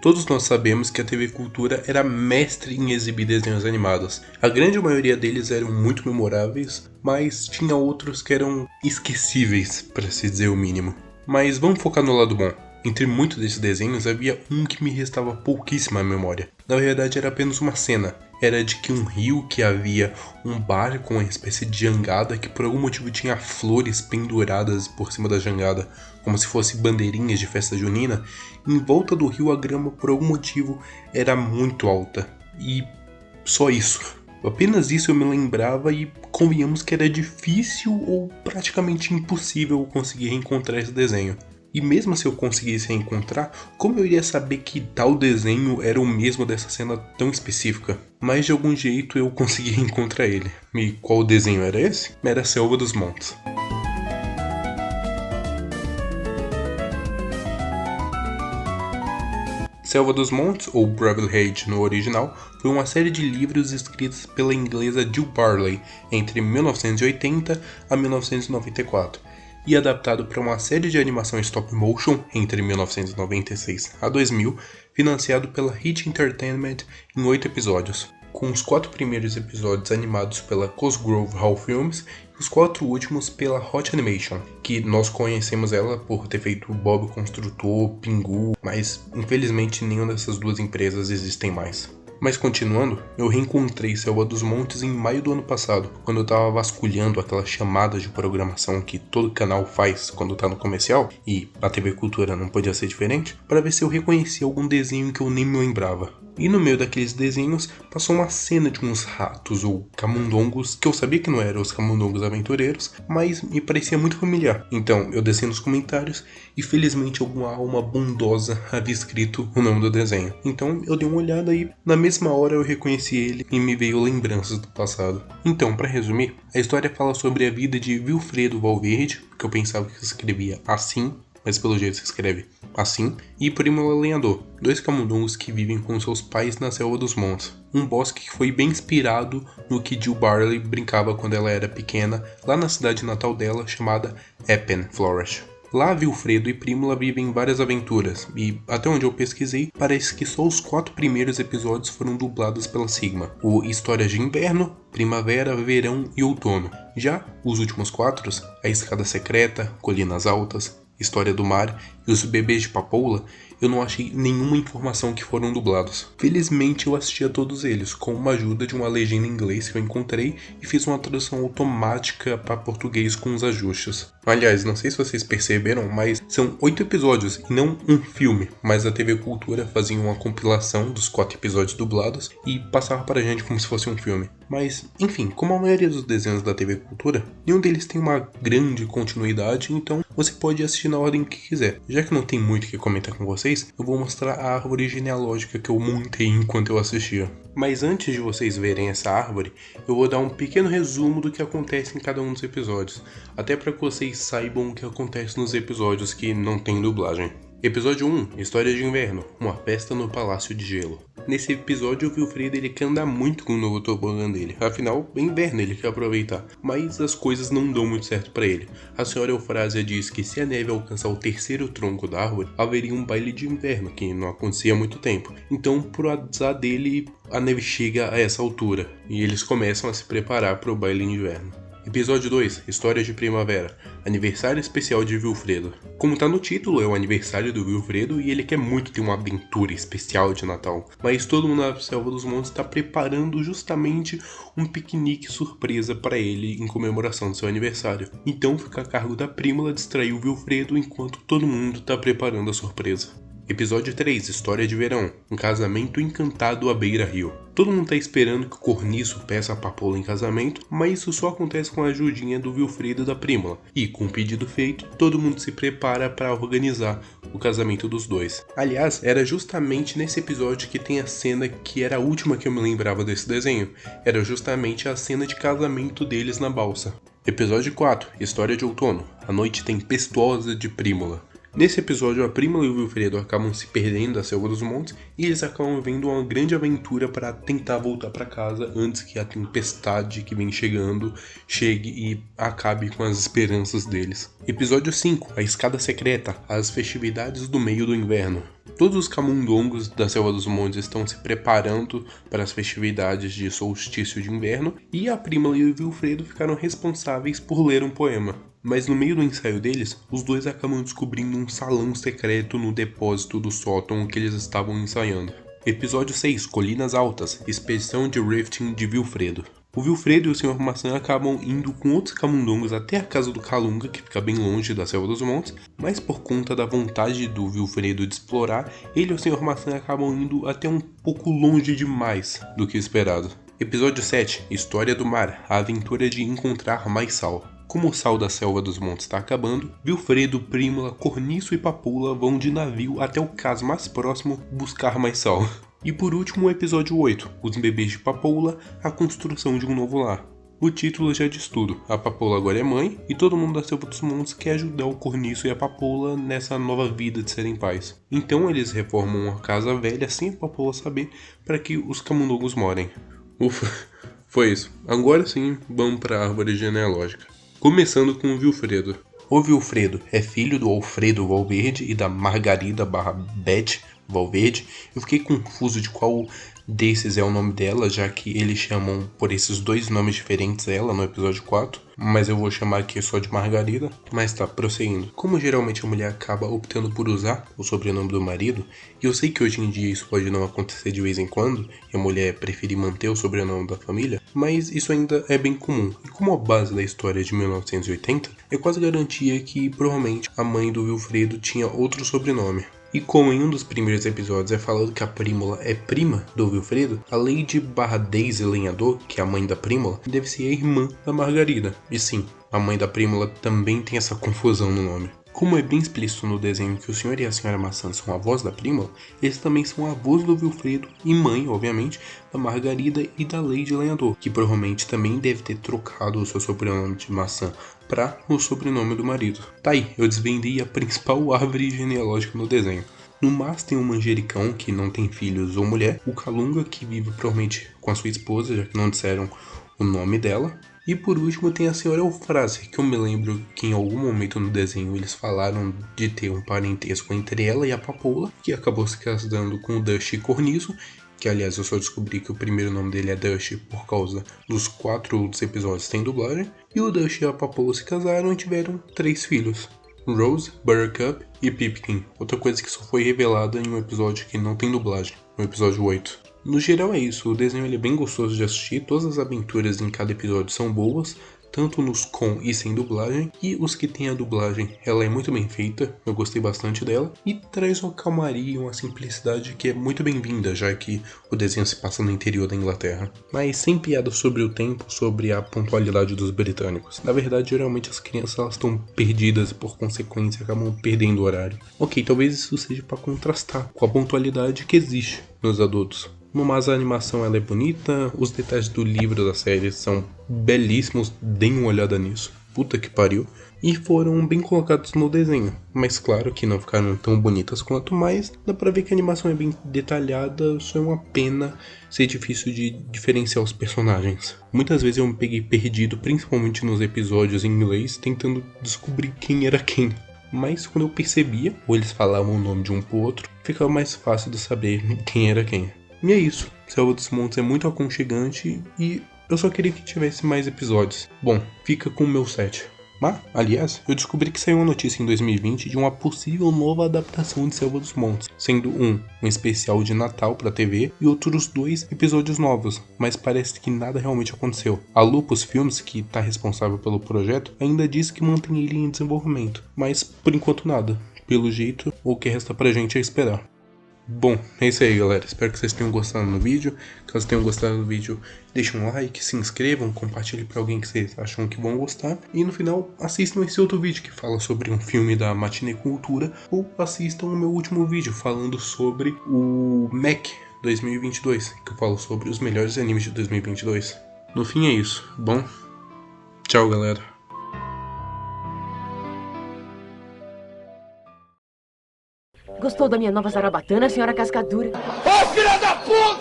Todos nós sabemos que a TV Cultura era mestre em exibir desenhos animados. A grande maioria deles eram muito memoráveis, mas tinha outros que eram esquecíveis, para se dizer o mínimo. Mas vamos focar no lado bom. Entre muitos desses desenhos havia um que me restava pouquíssima memória. Na verdade era apenas uma cena. Era de que um rio que havia um bar com uma espécie de jangada que por algum motivo tinha flores penduradas por cima da jangada, como se fossem bandeirinhas de festa junina. Em volta do rio a grama por algum motivo era muito alta. E só isso. Apenas isso eu me lembrava e convenhamos que era difícil ou praticamente impossível conseguir encontrar esse desenho. E mesmo se eu conseguisse encontrar, como eu iria saber que tal desenho era o mesmo dessa cena tão específica? Mas de algum jeito eu consegui encontrar ele. E qual desenho era esse? Era Selva dos Montes. Selva dos Montes, ou Brotherhood no original, foi uma série de livros escritos pela inglesa Jill Barley entre 1980 a 1994. E adaptado para uma série de animação stop motion entre 1996 a 2000, financiado pela Hit Entertainment em 8 episódios, com os 4 primeiros episódios animados pela Cosgrove Hall Films e os 4 últimos pela Hot Animation, que nós conhecemos ela por ter feito Bob o Construtor, Pingu, mas infelizmente nenhuma dessas duas empresas existem mais. Mas continuando, eu reencontrei Selva dos Montes em maio do ano passado, quando eu tava vasculhando aquelas chamadas de programação que todo canal faz quando tá no comercial, e a TV Cultura não podia ser diferente, para ver se eu reconhecia algum desenho que eu nem me lembrava. E no meio daqueles desenhos passou uma cena de uns ratos ou camundongos, que eu sabia que não eram os camundongos aventureiros, mas me parecia muito familiar. Então eu desci nos comentários e felizmente alguma alma bondosa havia escrito o nome do desenho. Então eu dei uma olhada e na mesma hora eu reconheci ele e me veio lembranças do passado. Então, para resumir, a história fala sobre a vida de Vilfredo Valverde, que eu pensava que se escrevia assim, mas pelo jeito se escreve assim, e Prímula Lenhador, 2 camundongos que vivem com seus pais na Selva dos Montes. Um bosque que foi bem inspirado no que Jill Barley brincava quando ela era pequena, lá na cidade natal dela, chamada Eppen Forest. Lá, Vilfredo e Prímula vivem várias aventuras, e até onde eu pesquisei, parece que só os 4 primeiros episódios foram dublados pela Sigma. O Histórias de Inverno, Primavera, Verão e Outono. Já os últimos 4, A Escada Secreta, Colinas Altas, História do Mar e Os Bebês de Papoula, eu não achei nenhuma informação que foram dublados. Felizmente eu assisti a todos eles, com uma ajuda de uma legenda em inglês que eu encontrei e fiz uma tradução automática para português com os ajustes. Aliás, não sei se vocês perceberam, mas são 8 episódios e não um filme, mas a TV Cultura fazia uma compilação dos 4 episódios dublados e passava pra gente como se fosse um filme. Mas, enfim, como a maioria dos desenhos da TV Cultura, nenhum deles tem uma grande continuidade, então você pode assistir na ordem que quiser. Já que não tem muito o que comentar com vocês, eu vou mostrar a árvore genealógica que eu montei enquanto eu assistia. Mas antes de vocês verem essa árvore, eu vou dar um pequeno resumo do que acontece em cada um dos episódios, até para que vocês saibam o que acontece nos episódios que não tem dublagem. Episódio 1, História de Inverno, uma festa no Palácio de Gelo. Nesse episódio o Vilfredo ele quer andar muito com o novo tobogã dele, afinal é inverno, ele quer aproveitar, mas as coisas não dão muito certo para ele. A senhora Eufrásia diz que se a neve alcançar o 3º tronco da árvore, haveria um baile de inverno, que não acontecia há muito tempo. Então, por azar dele, a neve chega a essa altura, e eles começam a se preparar para o baile de inverno. Episódio 2, História de Primavera, aniversário especial de Vilfredo. Como tá no título, é o aniversário do Vilfredo e ele quer muito ter uma aventura especial de Natal. Mas todo mundo na Selva dos Montes está preparando justamente um piquenique surpresa para ele em comemoração do seu aniversário. Então fica a cargo da Prímula distrair o Vilfredo enquanto todo mundo está preparando a surpresa. Episódio 3, História de Verão, um casamento encantado à beira-rio. Todo mundo tá esperando que o Corniço peça a Papoula em casamento, mas isso só acontece com a ajudinha do Vilfredo e da Prímula. E com o pedido feito, todo mundo se prepara para organizar o casamento dos dois. Aliás, era justamente nesse episódio que tem a cena que era a última que eu me lembrava desse desenho. Era justamente a cena de casamento deles na balsa. Episódio 4, História de Outono, a noite tempestuosa de Prímula. Nesse episódio, a Prímula e o Vilfredo acabam se perdendo da Selva dos Montes e eles acabam vendo uma grande aventura para tentar voltar para casa antes que a tempestade que vem chegando chegue e acabe com as esperanças deles. Episódio 5, A Escada Secreta, as festividades do meio do inverno. Todos os camundongos da Selva dos Montes estão se preparando para as festividades de solstício de inverno e a Prímula e o Vilfredo ficaram responsáveis por ler um poema. Mas no meio do ensaio deles, os dois acabam descobrindo um salão secreto no depósito do sótão que eles estavam ensaiando. Episódio 6, Colinas Altas, Expedição de Rifting de Vilfredo. O Vilfredo e o Sr. Maçã acabam indo com outros camundongos até a casa do Calunga, que fica bem longe da Selva dos Montes, mas por conta da vontade do Vilfredo de explorar, ele e o Sr. Maçã acabam indo até um pouco longe demais do que esperado. Episódio 7, História do Mar, a aventura de encontrar mais sal. Como o sal da Selva dos Montes está acabando, Vilfredo, Prímula, Corniço e Papula vão de navio até o cais mais próximo buscar mais sal. E por último o episódio 8, Os Bebês de Papoula, a construção de um novo lar. O título já diz tudo, a Papoula agora é mãe e todo mundo da Selva dos Montes quer ajudar o Corniço e a Papoula nessa nova vida de serem pais. Então eles reformam uma casa velha sem a Papoula saber para que os camundongos morem. Ufa, foi isso. Agora sim, vamos para a árvore genealógica. Começando com o Vilfredo. O Vilfredo é filho do Alfredo Valverde e da Margarida Beth Valverde. Eu fiquei confuso de qual desses é o nome dela, já que eles chamam por esses dois nomes diferentes ela no episódio 4, mas eu vou chamar aqui só de Margarida. Mas tá, prosseguindo. Como geralmente a mulher acaba optando por usar o sobrenome do marido, e eu sei que hoje em dia isso pode não acontecer de vez em quando, e a mulher preferir manter o sobrenome da família, mas isso ainda é bem comum. E como a base da história de 1980, é quase garantia que provavelmente a mãe do Vilfredo tinha outro sobrenome. E como em um dos primeiros episódios é falado que a Prímula é prima do Vilfredo, a Lady Daisy Lenhador, que é a mãe da Prímula, deve ser a irmã da Margarida. E sim, a mãe da Prímula também tem essa confusão no nome. Como é bem explícito no desenho que o Sr. e a Sra. Maçã são avós da Prímula, eles também são avós do Vilfredo e mãe, obviamente, da Margarida e da Lady Lenhador, que provavelmente também deve ter trocado o seu sobrenome de Maçã para o sobrenome do marido. Tá aí, eu desvendei a principal árvore genealógica no desenho. No mas tem o manjericão, que não tem filhos ou mulher, o Calunga, que vive provavelmente com a sua esposa, já que não disseram o nome dela. E por último tem a senhora Eufrásia, que eu me lembro que em algum momento no desenho eles falaram de ter um parentesco entre ela e a Papoula, que acabou se casando com o Dusty Corniço, que aliás eu só descobri que o primeiro nome dele é Dusty por causa dos 4 outros episódios sem dublagem. E o Dusty e a Papoula se casaram e tiveram 3 filhos, Rose, Buttercup e Pipkin. Outra coisa que só foi revelada em um episódio que não tem dublagem, no episódio 8. No geral é isso, o desenho ele é bem gostoso de assistir, todas as aventuras em cada episódio são boas, tanto nos com e sem dublagem, e os que tem a dublagem, ela é muito bem feita, eu gostei bastante dela, e traz uma calmaria e uma simplicidade que é muito bem-vinda, já que o desenho se passa no interior da Inglaterra. Mas sem piada sobre o tempo, sobre a pontualidade dos britânicos. Na verdade, geralmente as crianças elas estão perdidas e por consequência acabam perdendo o horário. Ok, talvez isso seja para contrastar com a pontualidade que existe nos adultos. Mas a animação ela é bonita, os detalhes do livro da série são belíssimos, deem uma olhada nisso, puta que pariu, e foram bem colocados no desenho, mas claro que não ficaram tão bonitas quanto, mas dá pra ver que a animação é bem detalhada, só é uma pena ser difícil de diferenciar os personagens. Muitas vezes eu me peguei perdido, principalmente nos episódios em inglês, tentando descobrir quem era quem. Mas quando eu percebia, ou eles falavam o nome de um pro outro, ficava mais fácil de saber quem era quem. E é isso, Selva dos Montes é muito aconchegante e eu só queria que tivesse mais episódios. Bom, fica com o meu 7. Mas, aliás, eu descobri que saiu uma notícia em 2020 de uma possível nova adaptação de Selva dos Montes, sendo um especial de Natal pra TV e outros 2 episódios novos, mas parece que nada realmente aconteceu. A Lupus Films, que tá responsável pelo projeto, ainda diz que mantém ele em desenvolvimento, mas por enquanto nada. Pelo jeito, o que resta pra gente é esperar. Bom, é isso aí galera, espero que vocês tenham gostado do vídeo. Caso tenham gostado do vídeo, deixem um like, se inscrevam, compartilhem para alguém que vocês acham que vão gostar. E no final, assistam esse outro vídeo que fala sobre um filme da Matinê Cultura. Ou assistam o meu último vídeo falando sobre o Mac 2022, que eu falo sobre os melhores animes de 2022. No fim é isso, bom? Tchau galera. Gostou da minha nova zarabatana, senhora Cascadura? Ô, filha da puta!